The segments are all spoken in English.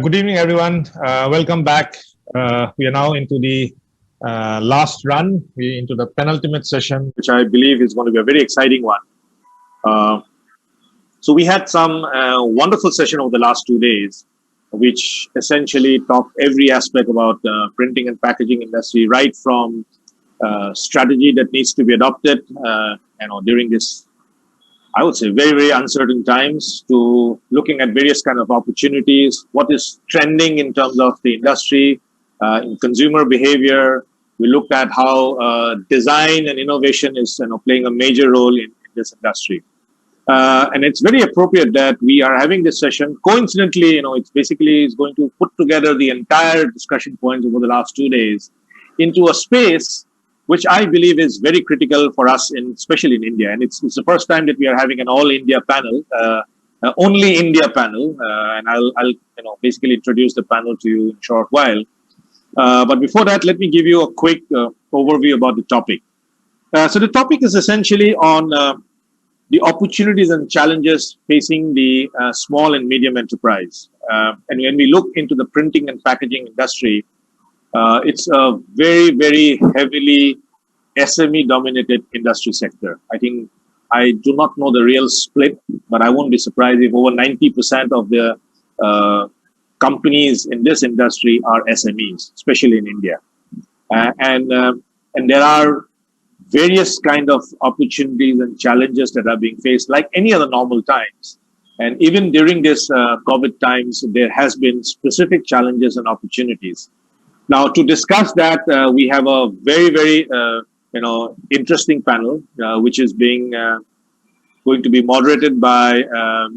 Good evening, everyone. Welcome back. We are now into the last run, into the penultimate session, which I believe is going to be a very exciting one. So we had some wonderful session over the last 2 days, which essentially talked every aspect about printing and packaging industry, right from strategy that needs to be adopted, during this, I would say, very, very uncertain times, to looking at various kind of opportunities, what is trending in terms of the industry, in consumer behavior. We looked at how design and innovation is playing a major role in this industry. And it's very appropriate that we are having this session. Coincidentally, it's basically is going to put together the entire discussion points over the last 2 days into a space which I believe is very critical for us, especially in India. And it's the first time that we are having an all-India panel, only India panel. And I'll basically introduce the panel to you in a short while. But before that, let me give you a quick overview about the topic. So the topic is essentially on the opportunities and challenges facing the small and medium enterprise. And when we look into the printing and packaging industry, it's a very, very heavily SME-dominated industry sector. I think I do not know the real split, but I won't be surprised if over 90% of the companies in this industry are SMEs, especially in India. And there are various kind of opportunities and challenges that are being faced like any other normal times. And even during this COVID times, there has been specific challenges and opportunities. Now, to discuss that, we have a very, very, interesting panel, which is going to be moderated by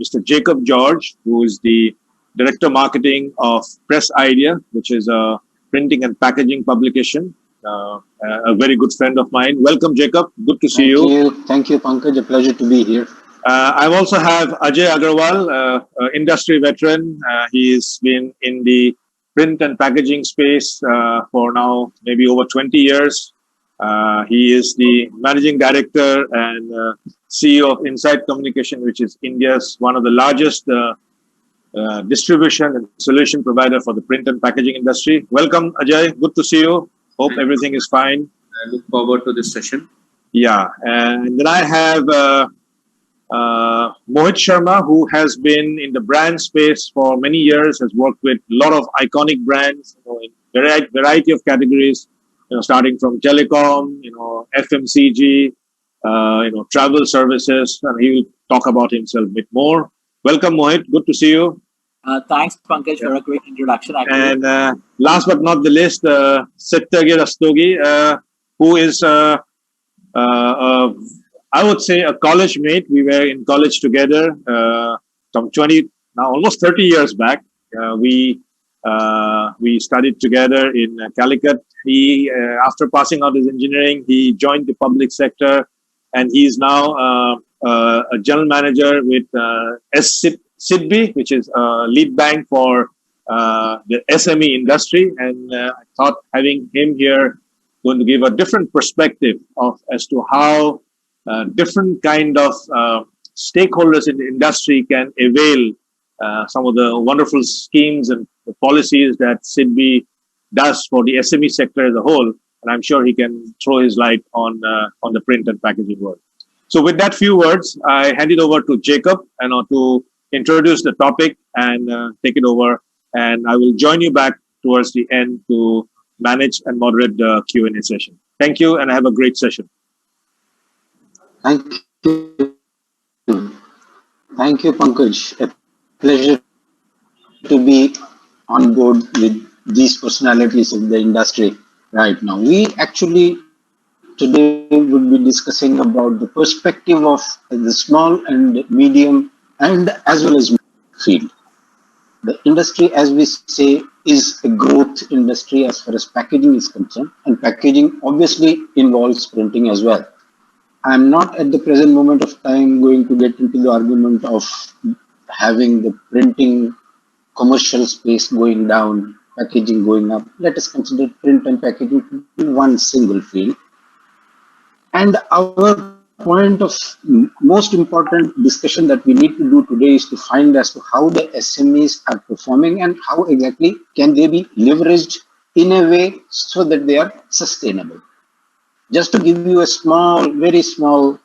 Mr. Jacob George, who is the Director Marketing of Press Idea, which is a printing and packaging publication. A very good friend of mine. Welcome, Jacob. Good to see you. Thank you, Pankaj. A pleasure to be here. I also have Ajay Agarwal, industry veteran. He's been in the print and packaging space for now maybe over 20 years. He is the managing director and CEO of Insight Communication, which is India's one of the largest distribution and solution provider for the print and packaging industry. Welcome, Ajay. Good to see you. Hope everything is fine. I look forward to this session. Yeah, and then I have Mohit Sharma, who has been in the brand space for many years, has worked with a lot of iconic brands, in variety of categories, starting from telecom, FMCG, travel services, and he will talk about himself a bit more. Welcome, Mohit. Good to see you. Thanks, Pankaj, for a great introduction. Actually. And last but not the least, Satyagir Rastogi, who is I would say a college mate. We were in college together from almost 30 years back. We studied together in Calicut. He, after passing out his engineering, he joined the public sector, and he is now a general manager with SIDBI, which is a lead bank for the SME industry. And I thought having him here going to give a different perspective as to how different kind of stakeholders in the industry can avail some of the wonderful schemes and the policies that SIDBI does for the SME sector as a whole. And I'm sure he can throw his light on the print and packaging world. So with that few words, I hand it over to Jacob to introduce the topic and take it over. And I will join you back towards the end to manage and moderate the Q&A session. Thank you, and have a great session. Thank you. Thank you, Pankaj. A pleasure to be on board with these personalities of the industry right now. We actually today will be discussing about the perspective of the small and medium and as well as field. The industry, as we say, is a growth industry as far as packaging is concerned, and packaging obviously involves printing as well. I'm not at the present moment of time going to get into the argument of having the printing commercial space going down, packaging going up. Let us consider print and packaging to be one single field. And our point of most important discussion that we need to do today is to find as to how the SMEs are performing and how exactly can they be leveraged in a way so that they are sustainable. Just to give you a small, very small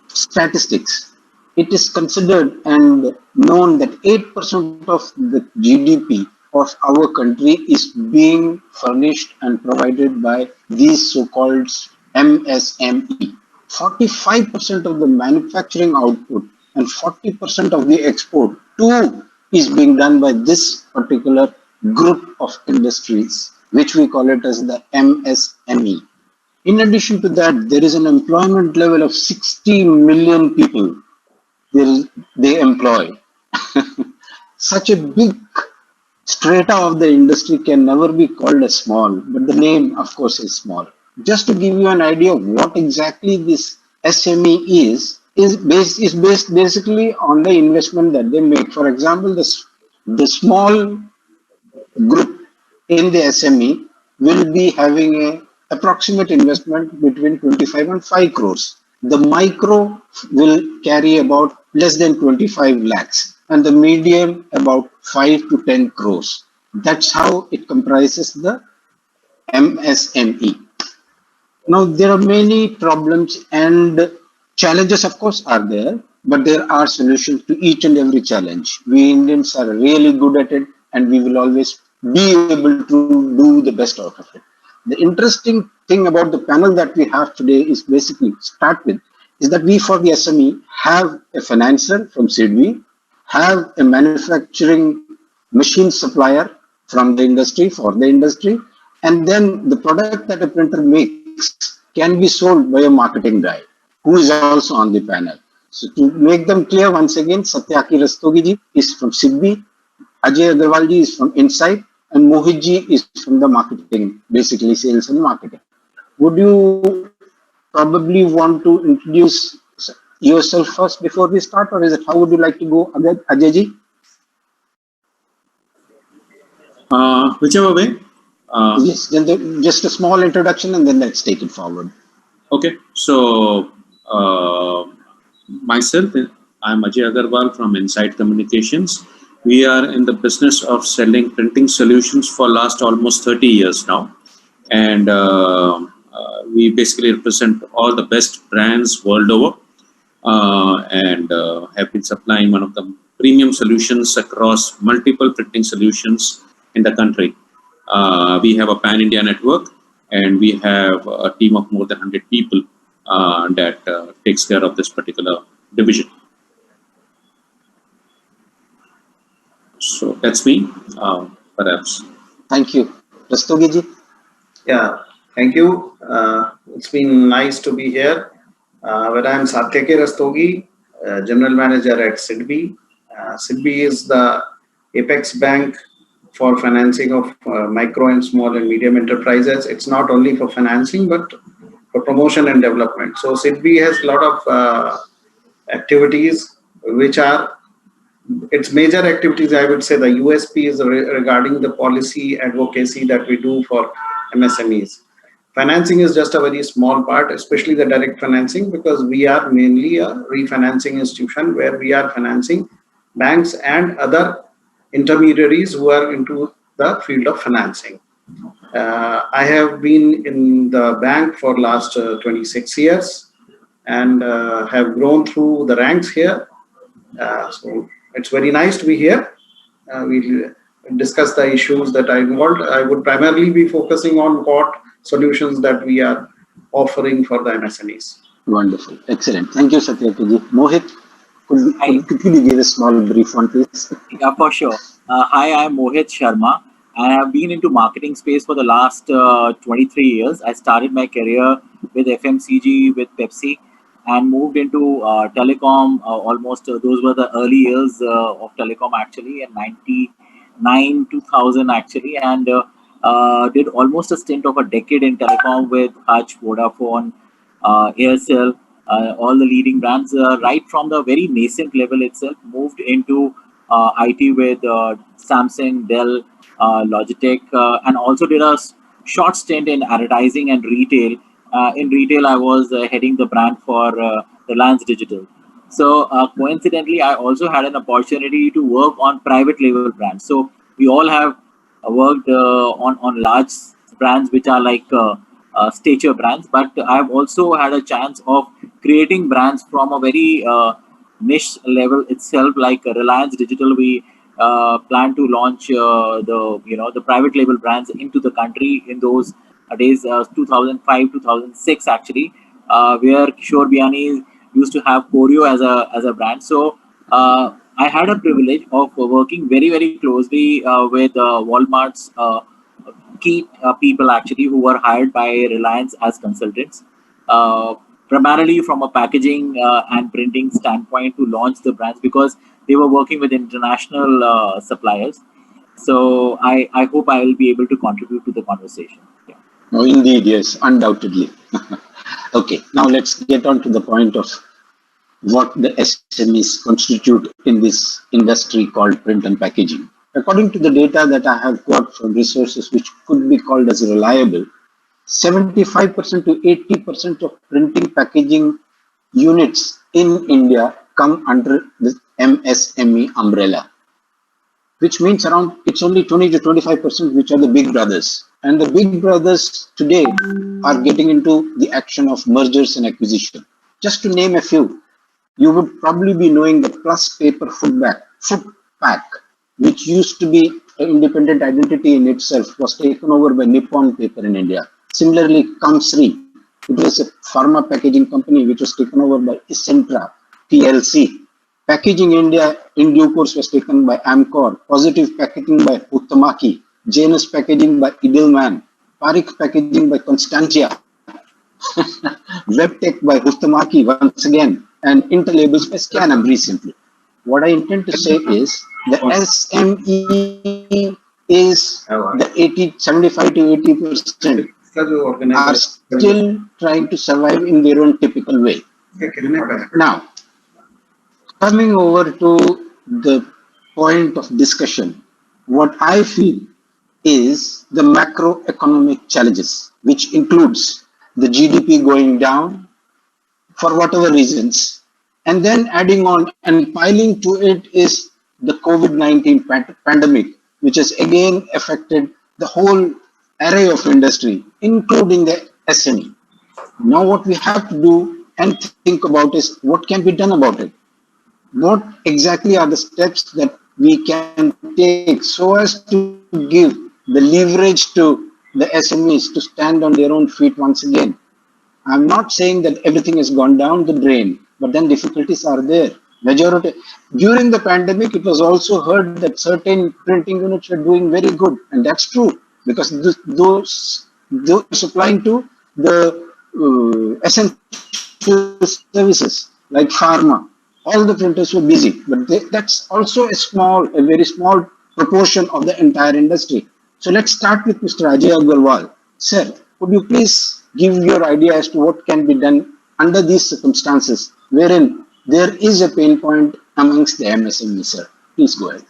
statistics, it is considered and known that 8% of the GDP of our country is being furnished and provided by these so-called MSME. 45% of the manufacturing output and 40% of the export too is being done by this particular group of industries, which we call it as the MSME. In addition to that, there is an employment level of 60 million people they employ. Such a big strata of the industry can never be called as small, but the name, of course, is small. Just to give you an idea of what exactly this SME is based basically on the investment that they make. For example, the small group in the SME will be having a approximate investment between 25 and 5 crores. The micro will carry about less than 25 lakhs and the medium about 5 to 10 crores. That's how it comprises the MSME. Now, there are many problems and challenges, of course, are there, but there are solutions to each and every challenge. We Indians are really good at it, and we will always be able to do the best out of it. The interesting thing about the panel that we have today is basically start with is that we for the SME have a financer from SIDBI, have a manufacturing machine supplier from the industry for the industry, and then the product that a printer makes can be sold by a marketing guy who is also on the panel. So to make them clear once again, Satyaki Rastogi ji is from SIDBI, Ajay Agarwal ji is from Insight, and Mohit ji is from the marketing, basically sales and marketing. Would you probably want to introduce yourself first before we start, or is it how would you like to go, Ajay ji? Whichever way. Yes, then just a small introduction and then let's take it forward. Okay, so myself, I'm Ajay Agarwal from Insight Communications. We are in the business of selling printing solutions for last almost 30 years now. And we basically represent all the best brands world over and have been supplying one of the premium solutions across multiple printing solutions in the country. We have a pan-India network and we have a team of more than 100 people that takes care of this particular division. So that's me, perhaps. Thank you. Rastogi ji? Yeah, thank you. It's been nice to be here. But I'm Satyaki Rastogi, General Manager at SIDBI. SIDBI is the apex bank for financing of micro and small and medium enterprises. It's not only for financing, but for promotion and development. So SIDBI has a lot of activities which are its major activities. I would say the USP is regarding the policy advocacy that we do for MSMEs. Financing is just a very small part, especially the direct financing, because we are mainly a refinancing institution where we are financing banks and other intermediaries who are into the field of financing. I have been in the bank for last 26 years and have grown through the ranks here. So it's very nice to be here. We'll discuss the issues that are involved. I would primarily be focusing on what solutions that we are offering for the MSMEs. Wonderful. Excellent. Thank you, Satyaki ji. Mohit, could you give a small brief one, please? Yeah, for sure. Hi, I'm Mohit Sharma. I have been into marketing space for the last 23 years. I started my career with FMCG, with Pepsi, and moved into telecom. Almost those were the early years of telecom actually, in 99, 2000 actually, and did almost a stint of a decade in telecom with Hutch, Vodafone, Aircel, all the leading brands. Right from the very nascent level itself, moved into IT with Samsung, Dell, Logitech, and also did a short stint in advertising and retail in retail, I was heading the brand for Reliance Digital. So coincidentally, I also had an opportunity to work on private label brands. So we all have worked on large brands which are like stature brands, but I've also had a chance of creating brands from a very niche level itself. Like Reliance Digital, we plan to launch the private label brands into the country in those days, 2005 2006 actually, where Kishore Biani used to have Choreo as a brand. So I had a privilege of working very closely with Walmart's key people actually, who were hired by Reliance as consultants, primarily from a packaging and printing standpoint to launch the brands, because they were working with international suppliers. So I hope I will be able to contribute to the conversation. Yeah. Oh, indeed, yes, undoubtedly. Okay, now let's get on to the point of what the SMEs constitute in this industry called print and packaging. According to the data that I have got from resources which could be called as reliable, 75% to 80% of printing packaging units in India come under the MSME umbrella, which means around it's only 20 to 25% which are the big brothers. And the big brothers today are getting into the action of mergers and acquisition. Just to name a few, you would probably be knowing the Plus Paper Food Pack, which used to be an independent identity in itself, was taken over by Nippon Paper in India. Similarly, Kamsri, it was a pharma packaging company which was taken over by Essentra PLC. Packaging India in due course was taken by Amcor, Positive Packaging by Huhtamaki, Janus Packaging by Edelman, Parikh Packaging by Constantia, WebTech by Huhtamaki once again, and Interlabels by Scanum recently. What I intend to say is the SME is the 75 to 80% are still trying to survive in their own typical way. Now, coming over to the point of discussion, what I feel is the macroeconomic challenges, which includes the GDP going down for whatever reasons, and then adding on and piling to it is the COVID-19 pandemic, which has again affected the whole array of industry, including the SME. Now what we have to do and think about is what can be done about it. What exactly are the steps that we can take so as to give the leverage to the SMEs to stand on their own feet once again? I'm not saying that everything has gone down the drain, but then difficulties are there. Majority during the pandemic, it was also heard that certain printing units are doing very good, and that's true because those supplying to the essential services like pharma. All the printers were busy, but that's also a very small proportion of the entire industry. So let's start with Mr. Ajay Agarwal. Sir, could you please give your idea as to what can be done under these circumstances, wherein there is a pain point amongst the MSME, sir? Please go ahead.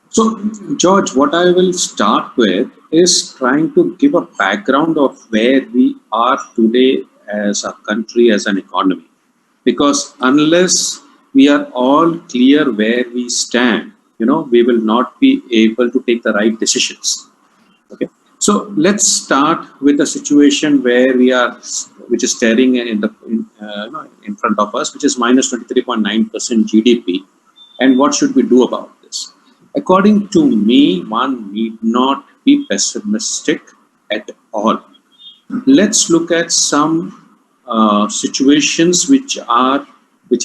So, George, what I will start with is trying to give a background of where we are today as a country, as an economy. Because unless we are all clear where we stand, we will not be able to take the right decisions. Okay. So let's start with a situation where we are, which is staring in front of us, which is minus 23.9% GDP. And what should we do about this? According to me, one need not be pessimistic at all. Let's look at some situations which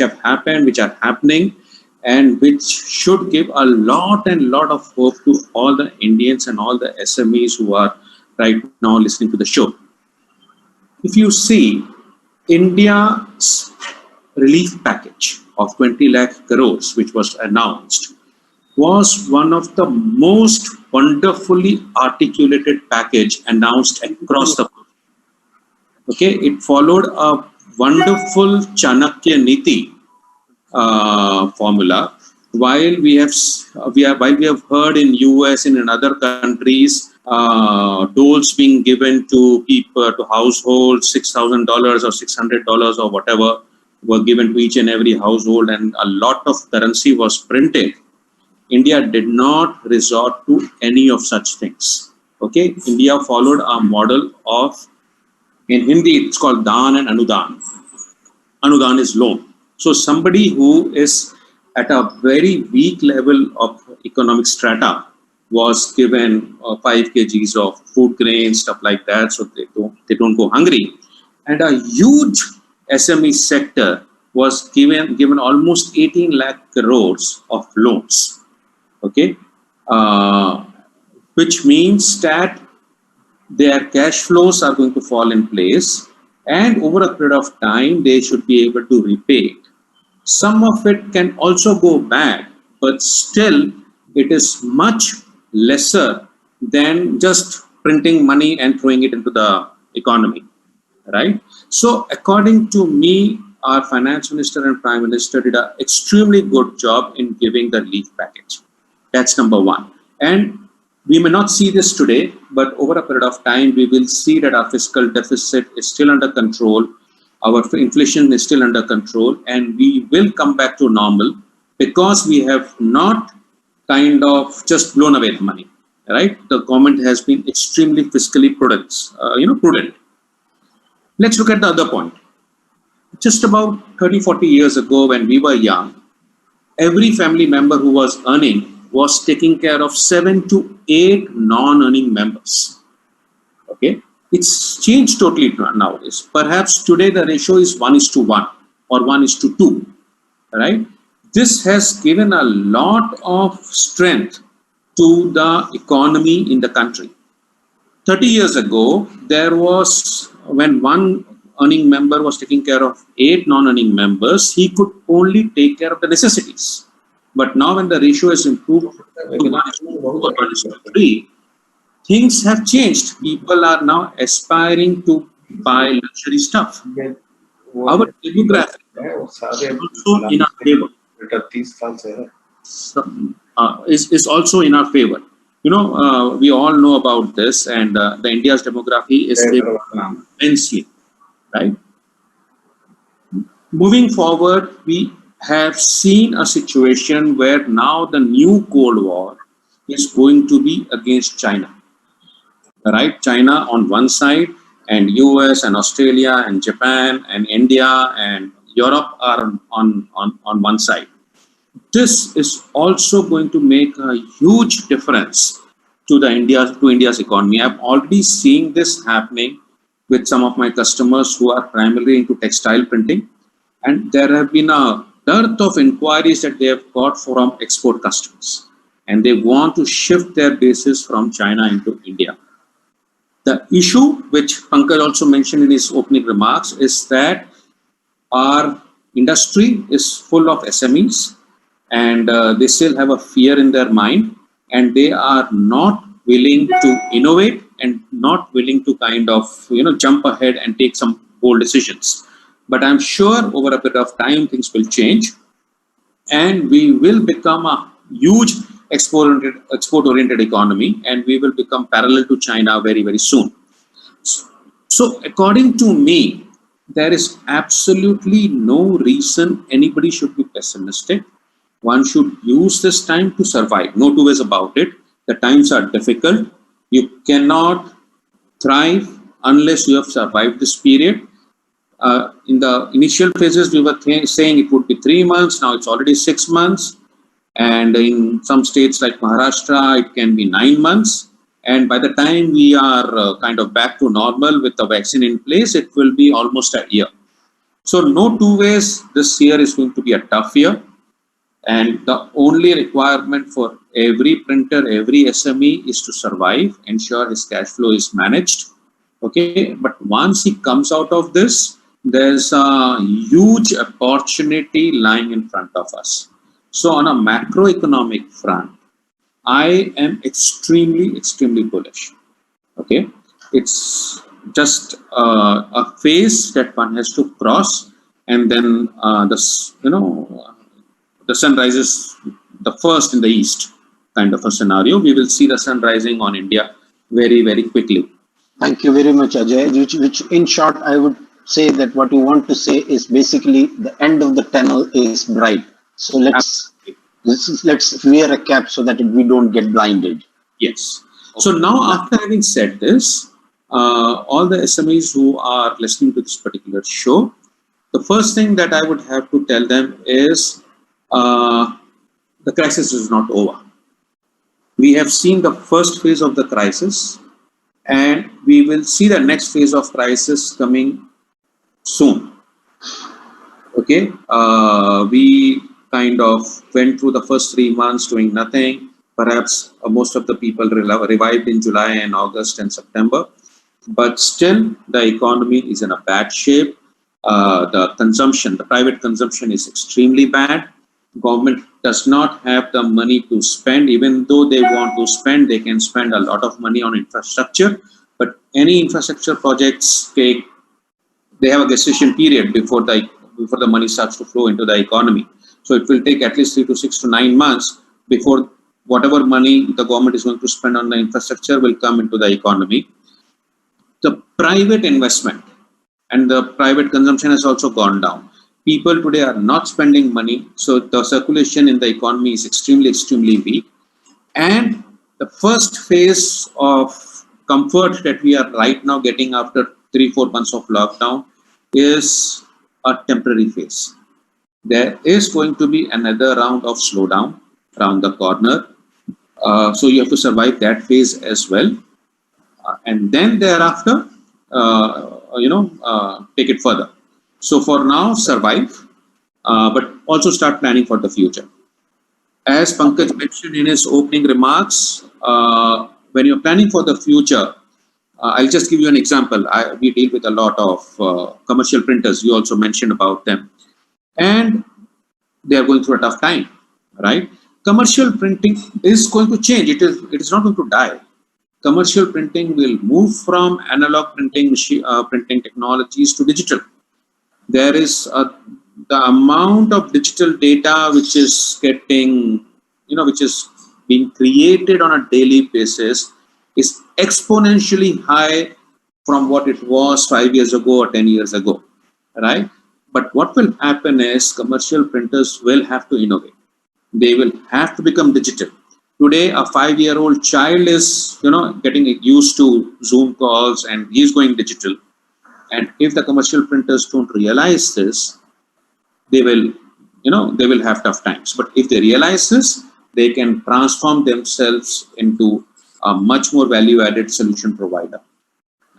have happened, which are happening, and which should give a lot of hope to all the Indians and all the SMEs who are right now listening to the show. If you see, India's relief package of 20 lakh crores, which was announced, was one of the most wonderfully articulated package announced across the world. Okay, it followed a wonderful Chanakya Niti formula. While we have heard in US and in other countries doles being given to people, to households, $6,000 or $600 or whatever were given to each and every household, and a lot of currency was printed. India did not resort to any of such things. Okay, India followed a model of, in Hindi it's called Dan and Anudan. Anudan is loan. So somebody who is at a very weak level of economic strata was given 5 kgs of food grains, stuff like that, so they don't go hungry. And a huge SME sector was given almost 18 lakh crores of loans. Okay, which means that their cash flows are going to fall in place, and over a period of time they should be able to repay it. Some of it can also go back, but still it is much lesser than just printing money and throwing it into the economy, right? So according to me, our finance minister and prime minister did an extremely good job in giving the relief package. That's number one. And we may not see this today, but over a period of time, we will see that our fiscal deficit is still under control. Our inflation is still under control, and we will come back to normal because we have not kind of just blown away the money, right? The government has been extremely fiscally prudent. Let's look at the other point. Just about 30, 40 years ago, when we were young, every family member who was earning was taking care of 7 to 8 non-earning members. Okay, it's changed totally nowadays. Perhaps today the ratio is 1:1 or 1:2, right? This has given a lot of strength to the economy in the country. 30 years ago, there was, when one earning member was taking care of 8 non-earning members, he could only take care of the necessities. But now when the ratio is improved to 1:3, things have changed. People are now aspiring to buy luxury stuff. Our demographic is also in our favor. Is also in our favor. You know, we all know about this, and the India's demography is immensely, right? Moving forward, we have seen a situation where now the new Cold War is going to be against China, right? China on one side, and US and Australia and Japan and India and Europe are on one side. This is also going to make a huge difference to India's economy. I'm already seeing this happening with some of my customers who are primarily into textile printing, and there have been a dearth of inquiries that they have got from export customers, and they want to shift their bases from China into India. The issue, which Pankaj also mentioned in his opening remarks, is that our industry is full of SMEs, and they still have a fear in their mind, and they are not willing to innovate and not willing to kind of jump ahead and take some bold decisions. But I'm sure over a period of time things will change, and we will become a huge export-oriented economy, and we will become parallel to China very, very soon. So according to me, there is absolutely no reason anybody should be pessimistic. One should use this time to survive. No two ways about it. The times are difficult. You cannot thrive unless you have survived this period. In the initial phases, we were saying it would be 3 months. Now it's already 6 months. And in some states like Maharashtra, it can be 9 months. And by the time we are kind of back to normal with the vaccine in place, it will be almost a year. So no two ways, this year is going to be a tough year. And the only requirement for every printer, every SME is to survive, ensure his cash flow is managed. Okay, but once he comes out of this, there's a huge opportunity lying in front of us. So on a macroeconomic front, I am extremely, extremely bullish. Okay, it's just a phase that one has to cross, and then the sun rises the first in the east kind of a scenario. We will see the sun rising on India very, very quickly. Thank you very much, Ajay. Which in short, I would say that what you want to say is basically the end of the tunnel is bright. So let's wear a cap so that we don't get blinded. Yes. So now, after having said this, all the SMEs who are listening to this particular show, the first thing that I would have to tell them is the crisis is not over. We have seen the first phase of the crisis, and we will see the next phase of crisis coming soon. Okay, we kind of went through the first 3 months doing nothing. Perhaps most of the people revived in July and August and September, but still the economy is in a bad shape. The consumption, the private consumption is extremely bad. Government does not have the money to spend. Even though they want to spend, they can spend a lot of money on infrastructure. But any infrastructure projects they have a gestation period before the money starts to flow into the economy. So it will take at least 3 to 6 to 9 months before whatever money the government is going to spend on the infrastructure will come into the economy. The private investment and the private consumption has also gone down. People today are not spending money, so the circulation in the economy is extremely weak. And the first phase of comfort that we are right now getting after 3-4 months of lockdown is a temporary phase. There is going to be another round of slowdown around the corner. So you have to survive that phase as well. And then thereafter, take it further. So for now, survive, but also start planning for the future. As Pankaj mentioned in his opening remarks, when you're planning for the future, I'll just give you an example. We deal with a lot of commercial printers. You also mentioned about them. And they are going through a tough time, right? Commercial printing is going to change. It is not going to die. Commercial printing will move from analog printing technologies to digital. There is the amount of digital data which is getting, which is being created on a daily basis is exponentially high from what it was 5 years ago or 10 years ago, right? But what will happen is commercial printers will have to innovate. They will have to become digital. Today, a 5-year-old child is, getting used to Zoom calls and he's going digital. And if the commercial printers don't realize this, they will have tough times. But if they realize this, they can transform themselves into a much more value-added solution provider.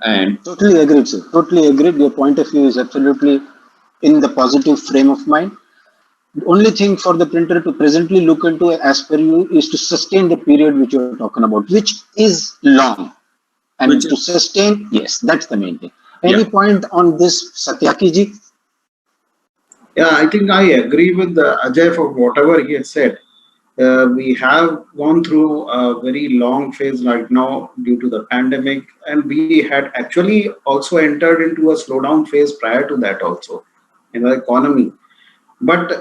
And totally agreed, sir. Totally agreed. Your point of view is absolutely in the positive frame of mind. The only thing for the printer to presently look into, as per you, is to sustain the period which you're talking about, which is long. And to sustain, yes, that's the main thing. Any point on this, Satyaki ji? Yeah, I think I agree with Ajay for whatever he has said. We have gone through a very long phase right now due to the pandemic, and we had actually also entered into a slowdown phase prior to that also in the economy. But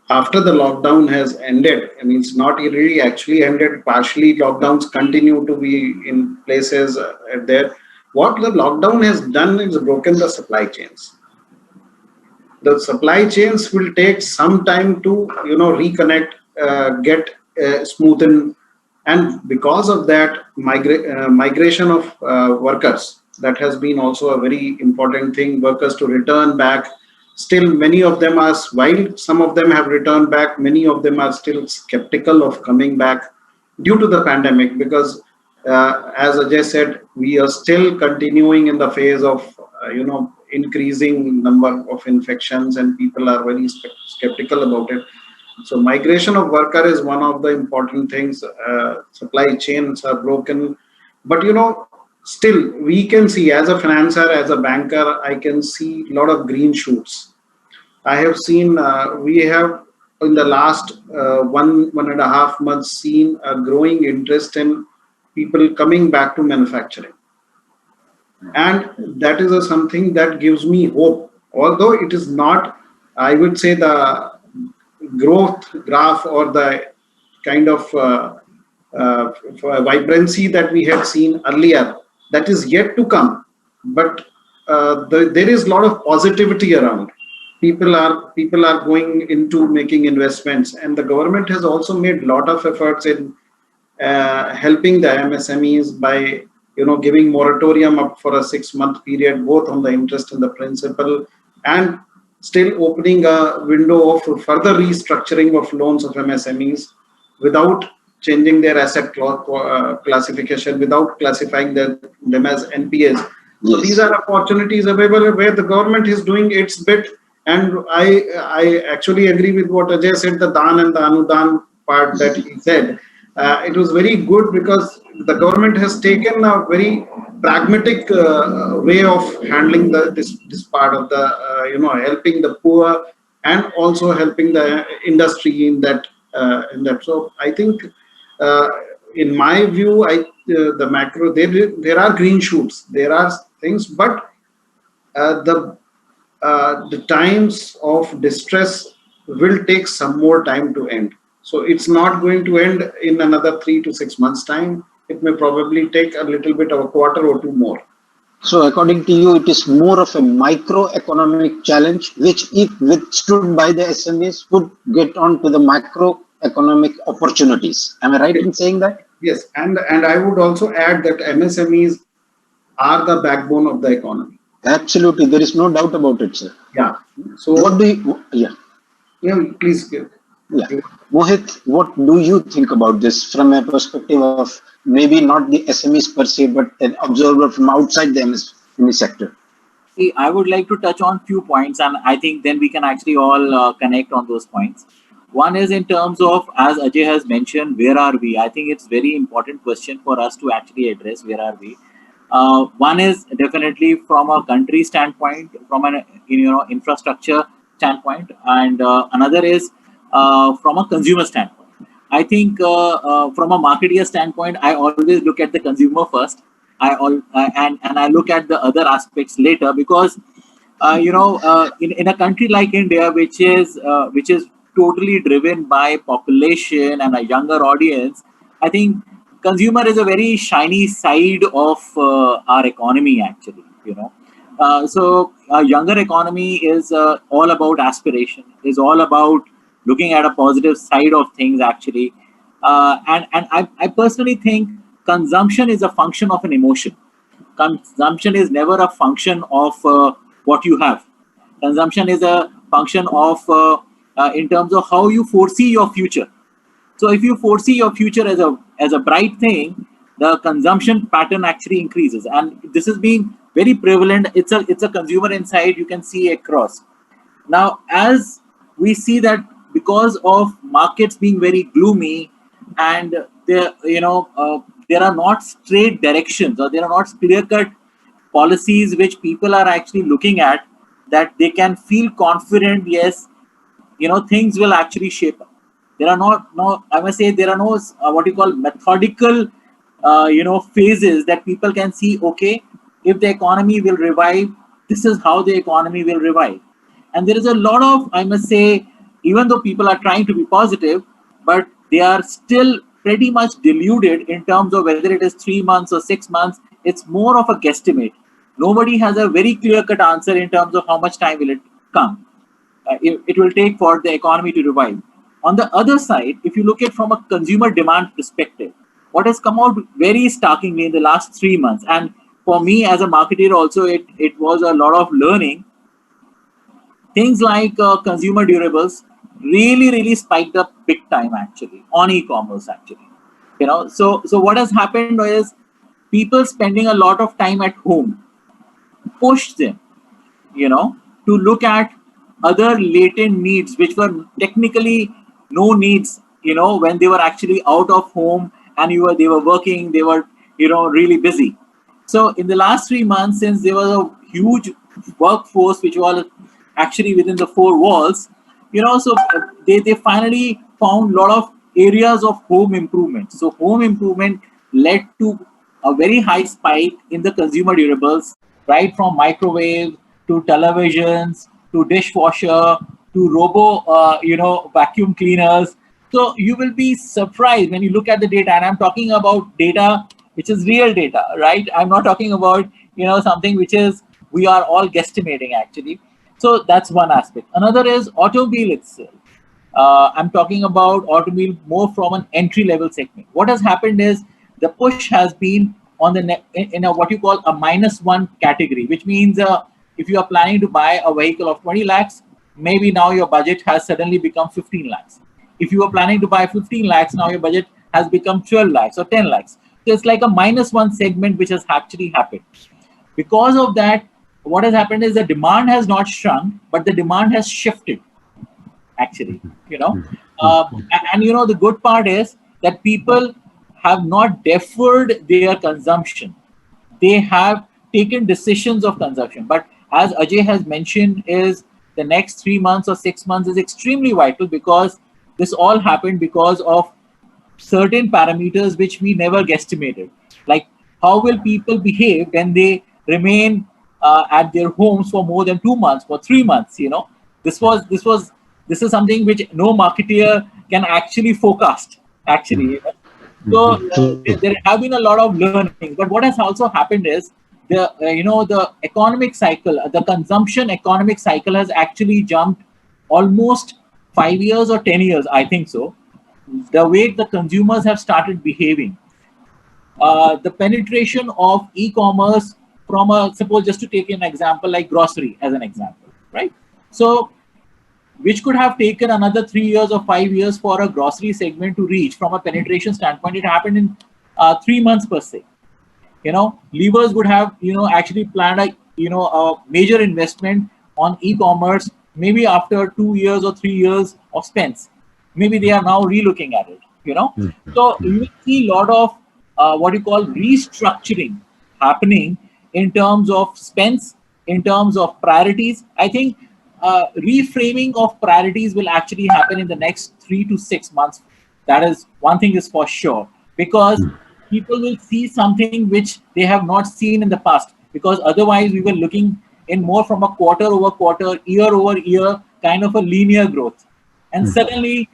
after the lockdown has ended, I mean, it's not really actually ended. Partially, lockdowns continue to be in places there. What the lockdown has done is broken the supply chains. The supply chains will take some time to, reconnect, get smoothen, and because of that, migration of workers, that has been also a very important thing. Workers to return back. Still, many of them are, while some of them have returned back, many of them are still skeptical of coming back due to the pandemic, because as Ajay said, we are still continuing in the phase of, increasing number of infections, and people are very skeptical about it. So migration of worker is one of the important things. Supply chains are broken, but still we can see, as a financer, as a banker, I can see a lot of green shoots. I have seen, we have in the last 1.5 months seen a growing interest in people coming back to manufacturing. And that is something that gives me hope. Although it is not, I would say, the growth graph or the kind of vibrancy that we had seen earlier, that is yet to come. But there is a lot of positivity around. People are going into making investments, and the government has also made a lot of efforts in helping the MSMEs by giving moratorium up for a 6-month period, both on the interest and the principal, and still opening a window of further restructuring of loans of MSMEs without changing their asset classification, without classifying them as NPAs. So Yes. these are opportunities available where the government is doing its bit. And I actually agree with what Ajay said, the Dan and the Anudan part that he said. It was very good because the government has taken a very pragmatic way of handling this part of the helping the poor and also helping the industry in that. So I think, in my view, the macro, there are green shoots, there are things, but the times of distress will take some more time to end. So it's not going to end in another 3 to 6 months time. It may probably take a little bit of a quarter or two more. So according to you, it is more of a microeconomic challenge, which if withstood by the SMEs would get on to the macroeconomic opportunities. Am I right in saying that? Yes, and I would also add that MSMEs are the backbone of the economy. Absolutely. There is no doubt about it, sir. Yeah. So What do you, please give. yeah. Mohit, what do you think about this from a perspective of maybe not the SMEs per se, but an observer from outside the MSME sector? See, I would like to touch on few points, and I think then we can actually all connect on those points. One is in terms of, as Ajay has mentioned, where are we? I think it's very important question for us to actually address. Where are we? One is definitely from a country standpoint, from an infrastructure standpoint, and another is from a consumer standpoint. I think from a marketeer standpoint, I always look at the consumer first. And I look at the other aspects later, because in a country like India, which is totally driven by population and a younger audience, I think consumer is a very shiny side of our economy, actually. So a younger economy is all about aspiration, is all about looking at a positive side of things, actually. And I personally think consumption is a function of an emotion. Consumption is never a function of what you have. Consumption is a function of in terms of how you foresee your future. So if you foresee your future as a bright thing, the consumption pattern actually increases, and this is being very prevalent. It's a consumer insight you can see across. Now, as we see that because of markets being very gloomy, and there are not straight directions, or there are not clear-cut policies which people are actually looking at, that they can feel confident, yes, things will actually shape up. There are I must say, there are no what you call methodical phases that people can see, okay, if the economy will revive, this is how the economy will revive. And there is a lot of, I must say, even though people are trying to be positive, but they are still pretty much deluded in terms of whether it is 3 months or 6 months. It's more of a guesstimate. Nobody has a very clear-cut answer in terms of how much time will it come. It will take for the economy to revive. On the other side, if you look at from a consumer demand perspective, what has come out very starkingly in the last 3 months, and for me as a marketer also, it was a lot of learning. Things like consumer durables really spiked up big time, actually, on e-commerce, actually. So what has happened is people spending a lot of time at home pushed them, to look at other latent needs, which were technically no needs, when they were actually out of home and they were working, they were, really busy. So in the last 3 months, since there was a huge workforce which was actually within the 4 walls, so they finally found a lot of areas of home improvement. So home improvement led to a very high spike in the consumer durables, right from microwave to televisions to dishwasher to robo vacuum cleaners So you will be surprised when you look at the data, and I'm talking about data which is real data, right? I'm not talking about something which is we are all guesstimating actually. So that's one aspect. Another is automobile itself. I'm talking about automobile more from an entry level segment. What has happened is the push has been on the in a what you call a -1 category, which means if you are planning to buy a vehicle of 20 lakhs, maybe now your budget has suddenly become 15 lakhs. If you are planning to buy 15 lakhs, now your budget has become 12 lakhs or 10 lakhs. So it's like a -1 segment which has actually happened. Because of that, what has happened is the demand has not shrunk, but the demand has shifted actually, and the good part is that people have not deferred their consumption. They have taken decisions of consumption. But as Ajay has mentioned, is the next 3 months or 6 months is extremely vital, because this all happened because of certain parameters which we never guesstimated. Like, how will people behave when they remain at their homes for more than 2 months, for 3 months? This is something which no marketeer can actually forecast. Actually, so there have been a lot of learning. But what has also happened is the economic cycle, the consumption economic cycle has actually jumped almost 5 years or 10 years. I think so. The way the consumers have started behaving, the penetration of e-commerce from suppose, just to take an example like grocery as an example, right? So which could have taken another 3 years or 5 years for a grocery segment to reach from a penetration standpoint, it happened in 3 months per se. Levers would have actually planned a major investment on e-commerce maybe after 2 years or 3 years of spends. Maybe they are now relooking at it. So you will see a lot of what you call restructuring happening in terms of spends, in terms of priorities. I think reframing of priorities will actually happen in the next 3 to 6 months. That is one thing is for sure, because people will see something which they have not seen in the past, because otherwise we were looking in more from a quarter over quarter, year over year kind of a linear growth. And suddenly,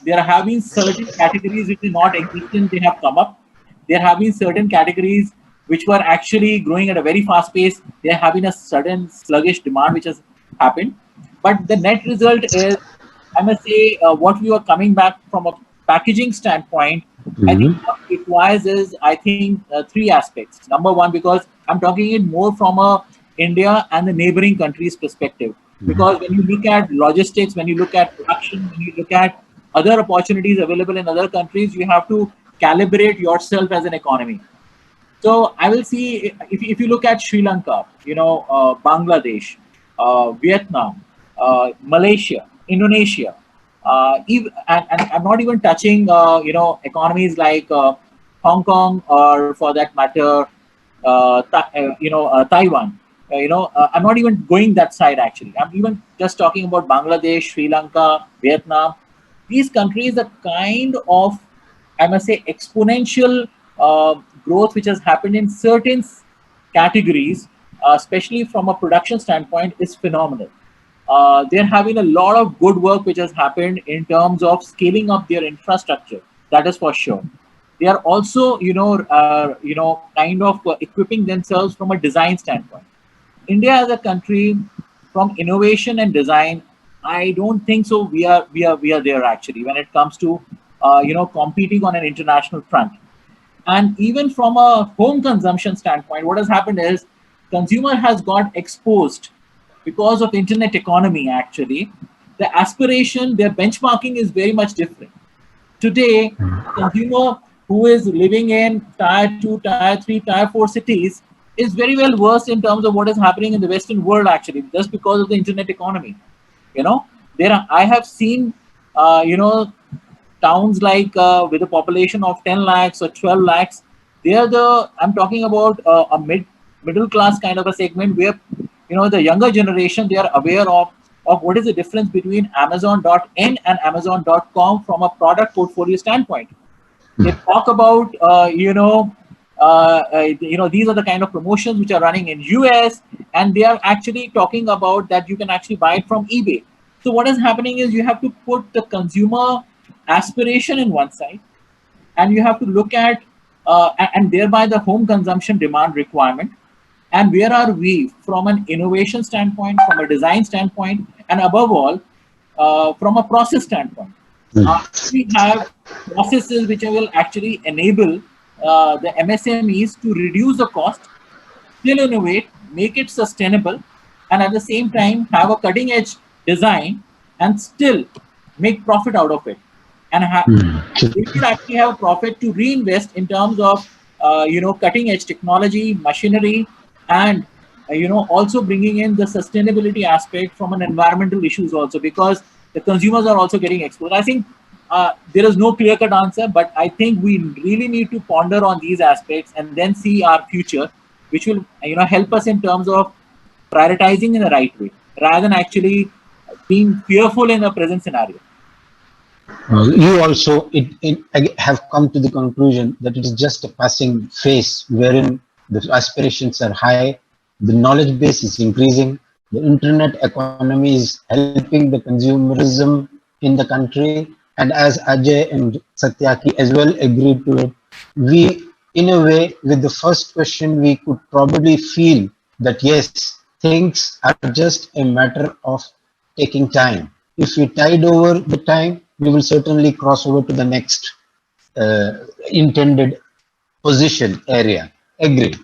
they are having certain categories which are not existent, they have come up. They're having certain categories which were actually growing at a very fast pace. They're having a sudden sluggish demand which has happened. But the net result is, I must say, what we are coming back from a packaging standpoint, I think what it requires is, I think, three aspects. Number one, because I'm talking it more from a India and the neighboring countries perspective. Because when you look at logistics, when you look at production, when you look at other opportunities available in other countries, you have to calibrate yourself as an economy. So I will see, if you look at Sri Lanka, Bangladesh, Vietnam, Malaysia, Indonesia, and I'm not even touching economies like Hong Kong, or for that matter Taiwan. I'm not even going that side actually. I'm even just talking about Bangladesh, Sri Lanka, Vietnam. These countries are kind of, I must say, exponential growth which has happened in certain categories, especially from a production standpoint, is phenomenal. They're having a lot of good work which has happened in terms of scaling up their infrastructure. That is for sure. They are also, kind of equipping themselves from a design standpoint. India as a country, from innovation and design, I don't think so. We are there actually when it comes to, competing on an international front. And even from a home consumption standpoint, what has happened is consumer has got exposed because of internet economy. Actually, the aspiration, their benchmarking is very much different. Today, consumer who is living in tier 2, tier 3, tier 4 cities is very well versed in terms of what is happening in the Western world, actually, just because of the internet economy. I have seen, towns like with a population of 10 lakhs or 12 lakhs, I'm talking about a middle class kind of a segment where, the younger generation, they are aware of what is the difference between Amazon.in and Amazon.com from a product portfolio standpoint. They talk about, these are the kind of promotions which are running in US, and they are actually talking about that you can actually buy it from eBay. So what is happening is you have to put the consumer aspiration in one side, and you have to look at and thereby the home consumption demand requirement, and where are we from an innovation standpoint, from a design standpoint, and above all from a process standpoint. We have processes which will actually enable the MSMEs to reduce the cost, still innovate, make it sustainable, and at the same time have a cutting edge design and still make profit out of it. And they should actually have a profit to reinvest in terms of cutting edge technology, machinery, and also bringing in the sustainability aspect from an environmental issues also, because the consumers are also getting exposed. I think there is no clear-cut answer, but I think we really need to ponder on these aspects and then see our future, which will help us in terms of prioritizing in the right way, rather than actually being fearful in the present scenario. You also have come to the conclusion that it is just a passing phase wherein the aspirations are high, the knowledge base is increasing, the internet economy is helping the consumerism in the country, and as Ajay and Satyaki as well agreed to it, we, in a way, with the first question, we could probably feel that yes, things are just a matter of taking time. If we tide over the time, we will certainly cross over to the next intended position area. Agreed.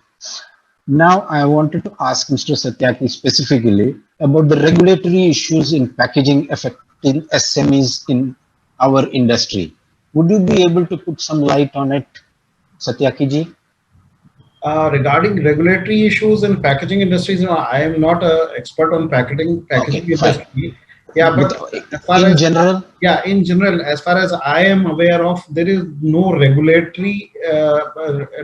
Now, I wanted to ask Mr. Satyaki specifically about the regulatory issues in packaging affecting SMEs in our industry. Would you be able to put some light on it, Satyaki ji? Regarding regulatory issues in packaging industries, I am not an expert on packaging industry. Fine. Yeah, but as far in general? Yeah, in general, as far as I am aware of, there is no regulatory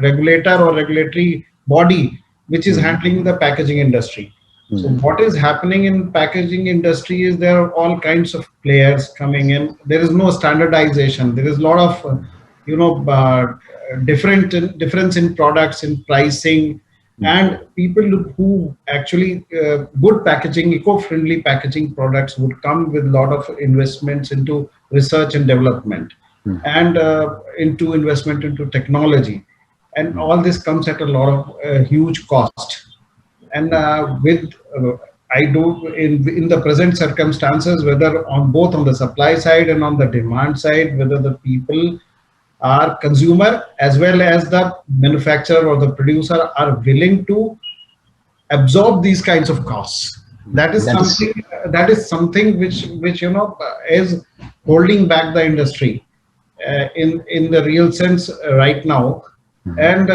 regulator or regulatory body which is handling the packaging industry. So what is happening in packaging industry is there are all kinds of players coming in. There is no standardization. There is a lot of difference in products, in pricing, and people who actually good packaging, eco-friendly packaging products would come with a lot of investments into research and development and into investment into technology, and all this comes at a lot of huge cost. And I do in the present circumstances, whether on both on the supply side and on the demand side, whether the people are consumer as well as the manufacturer or the producer are willing to absorb these kinds of costs. That is something which is holding back the industry in the real sense right now. And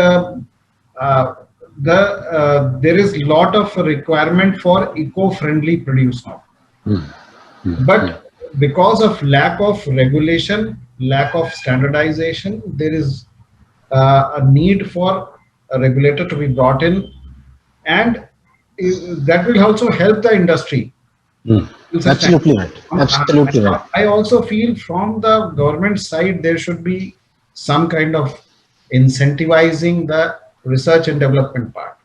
there is a lot of requirement for eco-friendly produce now. But because of lack of regulation, lack of standardization, there is a need for a regulator to be brought in, and that will also help the industry. Absolutely right. Absolutely right. I also feel from the government side there should be some kind of incentivizing the research and development part,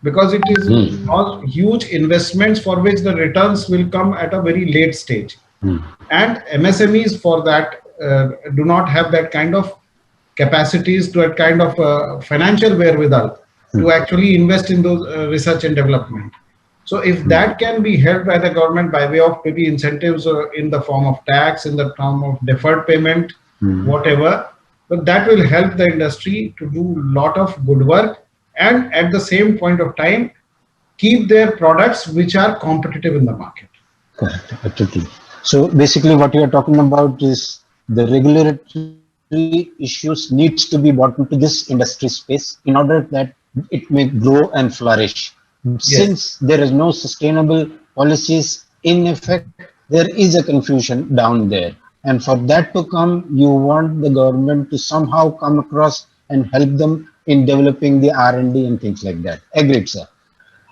because it is all huge investments for which the returns will come at a very late stage. And MSMEs for that do not have that kind of capacities, to that kind of financial wherewithal to actually invest in those research and development. So if that can be helped by the government by way of maybe incentives in the form of tax, in the form of deferred payment, whatever, but that will help the industry to do a lot of good work, and at the same point of time keep their products which are competitive in the market. Correct. Absolutely. So basically what you are talking about is the regulatory issues needs to be brought into this industry space in order that it may grow and flourish. Yes. Since there is no sustainable policies in effect, there is a confusion down there. And for that to come, you want the government to somehow come across and help them in developing the R&D and things like that. Agreed, sir.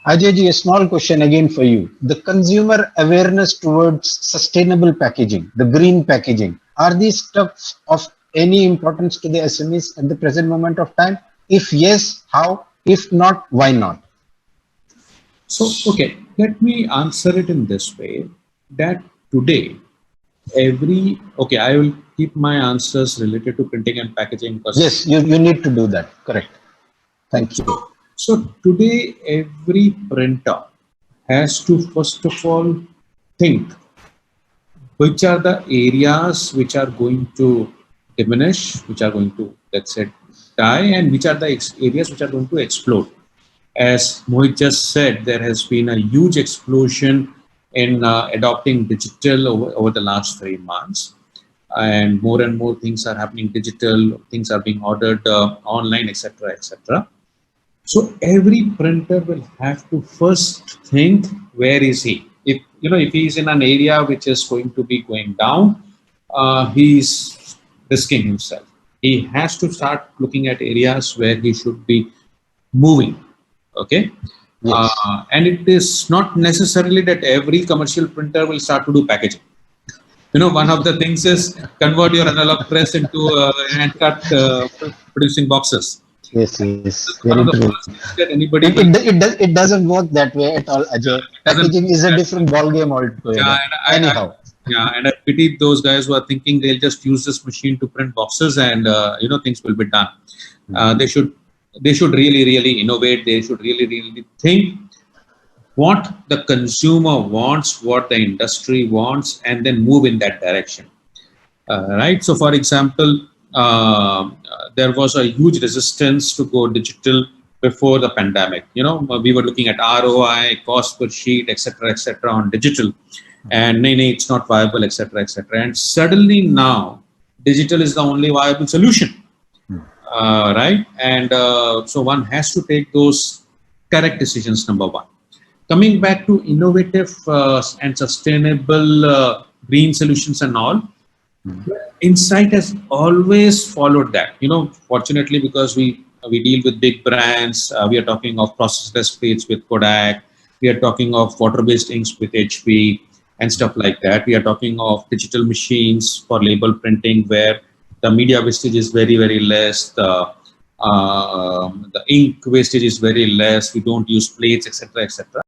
Ajay ji, a small question again for you. The consumer awareness towards sustainable packaging, the green packaging, are these stuff of any importance to the SMEs at the present moment of time? If yes, how? If not, why not? So, okay, let me answer it in this way, that today Okay, I will keep my answers related to printing and packaging because Yes, you need to do that. Correct. Thank you. so today every printer has to first of all think which are the areas which are going to diminish, which are going to, let's say, die, and which are the areas which are going to explode. As Mohit just said, there has been a huge explosion in adopting digital over the last 3 months. And more things are happening digital, things are being ordered online, etc., etc. So every printer will have to first think, where is he? If he is in an area which is going to be going down, he's risking himself. He has to start looking at areas where he should be moving. Okay. Yes. And it is not necessarily that every commercial printer will start to do packaging. One of the things is convert your analog press into hand cut producing boxes. Yes, yes, One very of the true. first things that anybody will It doesn't work that way at all, Ajay. doesn't. Packaging is a different ball game Yeah, altogether. and Anyhow, I pity those guys who are thinking they'll just use this machine to print boxes and things will be done. They should really innovate. They should really think what the consumer wants, what the industry wants, and then move in that direction. Right. So, for example, there was a huge resistance to go digital before the pandemic. We were looking at ROI, cost per sheet, etc., on digital, and no, it's not viable, etc., etc. And suddenly now, digital is the only viable solution, right? And so one has to take those correct decisions. Number one. Coming back to innovative and sustainable green solutions and all, Insight has always followed that. Fortunately, because we deal with big brands, we are talking of processless plates with Kodak, we are talking of water-based inks with HP and stuff like that. We are talking of digital machines for label printing where the media wastage is very less. The ink wastage is very less. We don't use plates, etc., etc.